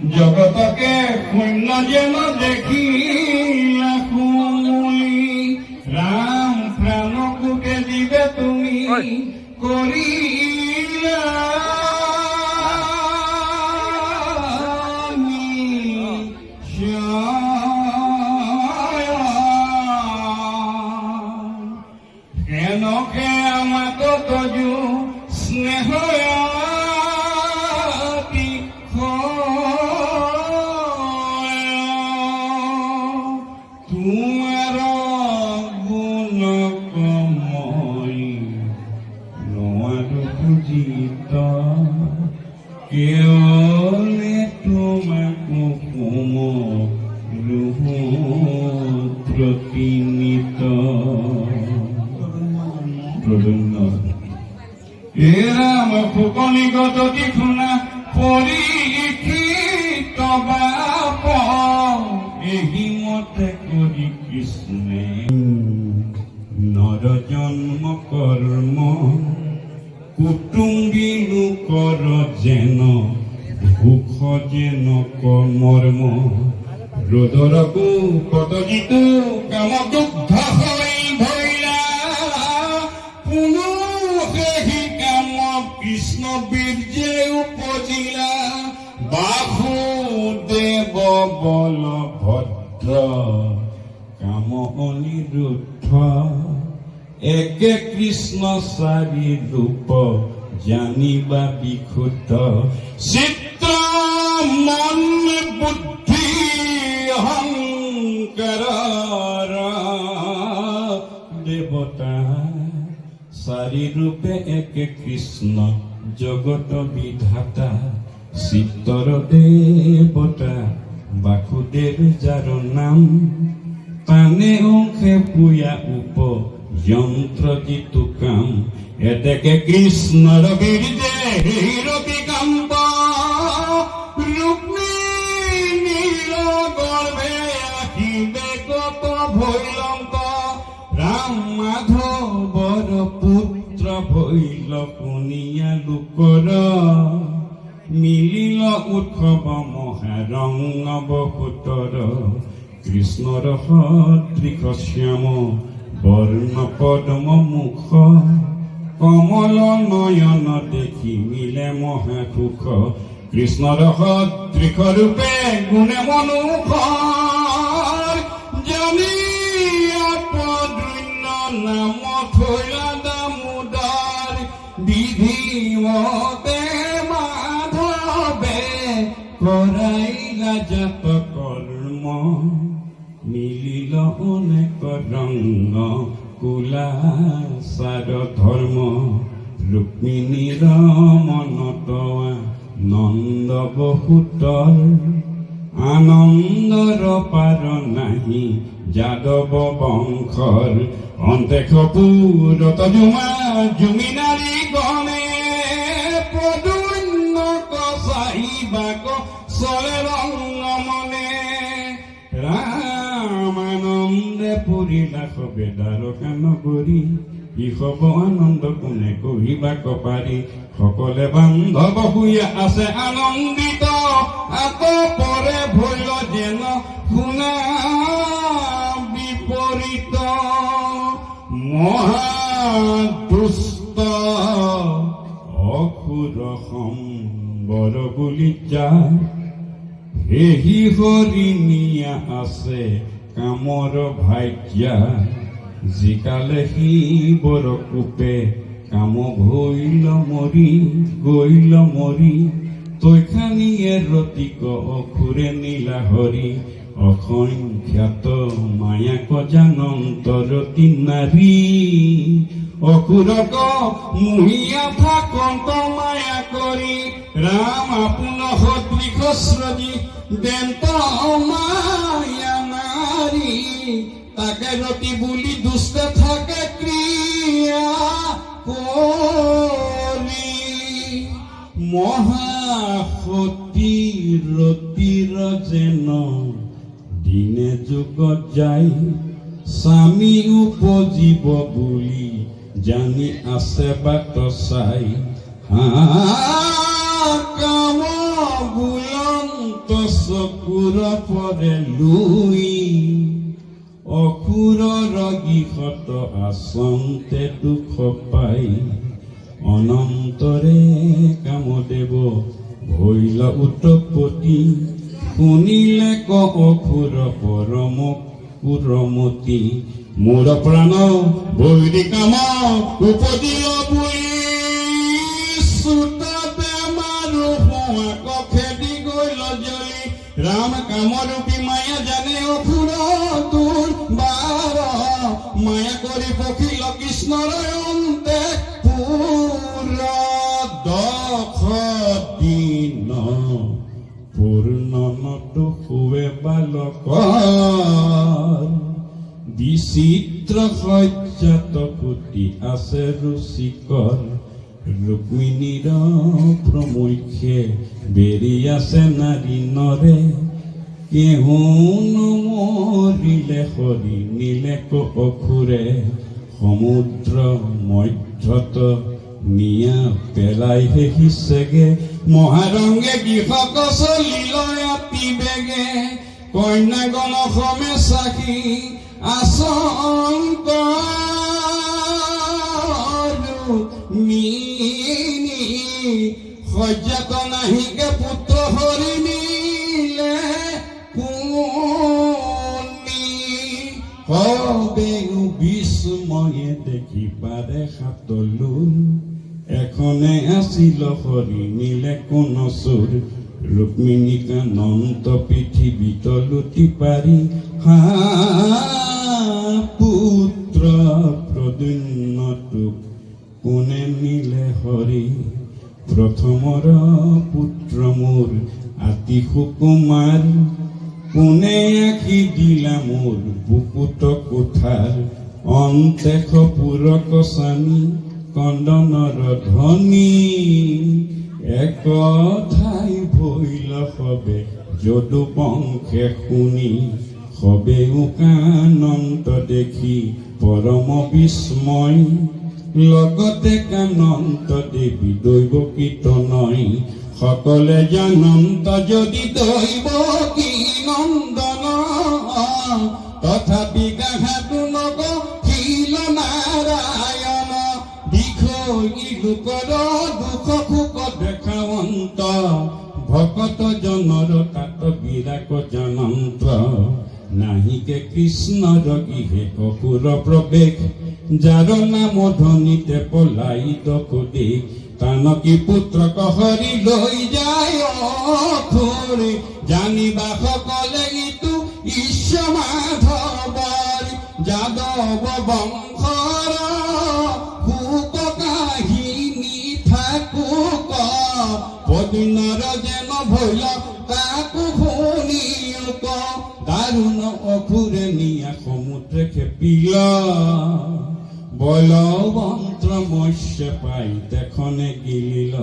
জগতকে শূন্য যেন দেখি ৰাম প্ৰাণকুকে দিবে তুমি কৰিলা কেনকে আমাকে তজু স্নেহ তোমাৰ গুণ কমই নোয়াৰ পূজিত কেৱলে তোমাকো কুম ৰূপ প্ৰতিনিত এৰাম ফুকনিগত দিখুনা পৰীক্ষিত বাপ এহি মতে কৰি কৃষ্ণে নৰ জন্ম কৰ্ম কুটুম্বী লোকৰ যেন সুখ যেন কৰ্মৰ্ম ৰোদৰকো পতজিতো কাম দুগ্ধ হৈ ধৰিলা পুনঃ কাম কৃষ্ণ বীৰ্যে উপজিলা বাসুদেৱ বলভদ্ৰ কাম অনিৰুদ্ধ একে কৃষ্ণ চাৰি ৰূপ জানিবা বিশুদ্ধ চিত্ৰ মন বুদ্ধি অহংকাৰ দেৱতা চাৰি ৰূপে একে কৃষ্ণ জগত বিধাতা চিত্তৰ দেৱতা বাসুদেৱ যাৰ নাম তানে অংশে পুয়া উপ যন্ত্ৰ যিটো কাম এতেকে কৃষ্ণৰ বীৰ্যে ৰবি কাম্ব ৰুক্মিণীৰ গৰ্ভে আহিবে কত ভৈলন্ত ৰাম মাধৱৰ পুত্ৰ ভৈল কুনিয়া লোকৰ মিলিল উৎসৱ মহাৰঙ বসুতৰ কৃষ্ণৰ সদৃশ শ্যাম বৰ্ণ পদ্ম মুখ কমল নয়ন দেখি মিলে মহাসুখ কৃষ্ণৰ সদৃশ ৰূপে গুণে মনোহৰ জানি পদন্য নাম থৈলা দামোদৰ বিধিমতে কৰাইলা জাত কৰ্ম মিলিল অনেক ৰংগ কুলাচাৰ ধৰ্ম ৰুক্মিণীৰ মনত নন্দ বসুতৰ আনন্দৰ পাৰ নাহি যাদৱ বংশৰ অন্তেশ পুৰত জুমা জুমি নাৰী গণে পদুন্য কচাহিবাক চলে ৰংগমনে ৰামানন্দে পৰিলা সবেদাৰ নগৰী ইসব আনন্দ কোনে কহিবাক পাৰি সকলে বান্ধৱ শুই আছে আনন্দিত আকৌ পৰে ভৈল যেন শুনা বিপৰীত মহাদুষ্ট অসুৰ সম্বৰ বুলি যায় সেহি হৰিণীয়া আছে কামৰ ভাগ্যা জিকালে শিৱৰ কোপে কাম গৈল মৰি তৈখানিয়ে ৰতিক অসুৰে নীলা হৰি অসংখ্যাত মায়াক জানন্তৰতী নাৰী অসুৰক মুহিয়া থাকন্ত মায়া কৰি ৰাম আপোন সদৃশ সৃজি দেন্ত মায়া নাৰী তাকে ৰতি বুলি দুষ্ট থাকে ক্ৰিয়া কৰি মহাসতী ৰতিৰ যেন দিনে যুগত যায় স্বামী উপজীৱ বুলি জানি আছে বাট চাই কাম বুলন্ত চকুৰ পৰে লুই অসুৰৰ গৃহত আচন্তে দুখ পাই অনন্তৰে কামদেৱ ভৈল উৎপত্তি শুনিলে ক অসুৰ পৰম কুৰমতি মোৰ প্ৰাণ বৈৰি কাম উপদিল বুলি চুত বেমাৰো হোৱাক খেদি গৈ জ্বলি ৰাম কামৰূপী মায়া জানে অসুৰ তোৰ বাৰ মায়া কৰি পখিল কৃষ্ণৰ অন্তে পুৰ 10 দিন পূৰ্ণনটো শুৱে বালকৰ বিচিত্ৰ সজ্জাত পুতি আছে ৰুচিকৰ ৰুক্মিণীৰ প্ৰমুখ্যে বেৰি আছে নাৰী নৰে কেহু নমৰিলে হৰি নীলে অসুৰে সমুদ্ৰ মধ্যত নিয়া পেলাইহে সিচেগে মহাৰংগে কৃষক চলিল অতি বেগে কন্যাগণ অসমে চাকি আচংক মিনি সজ্জাত নাহিকে পুত্ৰ হৰি নিলে পুনি কবেও বিস্ময়ে দেখি পাৰে সাতলোৰ এখনে আছিল হৰি নিলে কোন চোৰ ৰুক্মিণীকা নন্ত পৃথিৱীত লুটি পাৰি হা পুত্ৰ প্ৰদ্যুন্নটোক কোনে নিলে হৰি প্ৰথমৰ পুত্ৰ মোৰ আতি সুকুমাৰ কোনে আখি দিলা মোৰ বুকুত কোঠাৰ অন্তেশ পুৰক চানি কন্দনৰ ধ্বনি একঠাই ভৈল সবে যদু পংখে শুনি সবে উকানন্ত দেখি পৰম বিস্ময় লগতে কানন্ত দেৱী দৈৱ কীৰ্তনয় সকলে জানন্ত যদি দৈৱ কি নন্দন তথাপি গাহাটো নগিল নাৰায়ণ বিষয়ী লোকৰ দুখ সুখ দেখাৱন্ত ভকত জনৰ তাত বিৰাক জানন্ত নাহিকে কৃষ্ণৰ গৃহে অসুৰ প্ৰৱেশ যাৰ নাম ধ্বনিতে পলায়িত কোদে তানকী পুত্ৰক হৰি লৈ যায় অসুৰে জানিবা সকলে ইটো ঈশ্বৰ মাধৱৰ যাদৱ বংশৰ সুক কাহিনী থাকুক পদিনৰ যেন ভৈল তাকো শুনিওক দাৰুণ অসুৰে নিয়া সমুদ্ৰে খেপিল বলবন্ত্ৰ মৎস্য পাই দেখনে গিলিল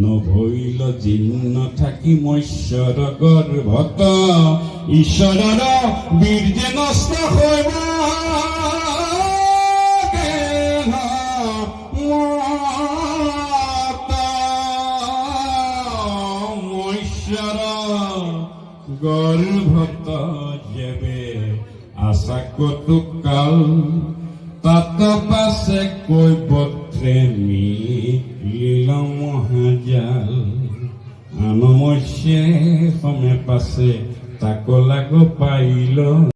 নভৈল জীৰ্ণ থাকি মৎস্যৰ গৰ্ভত ঈশ্বৰৰ বীৰ্যে নষ্ট হৈব মৎস্যৰ গৰ্ভত যেবে আশা কটুকাল তাত পাছে কৈবত্ৰে মিলিল মহাজাল আন মৎস্যে সমে পাছে তাক লাগ পাইল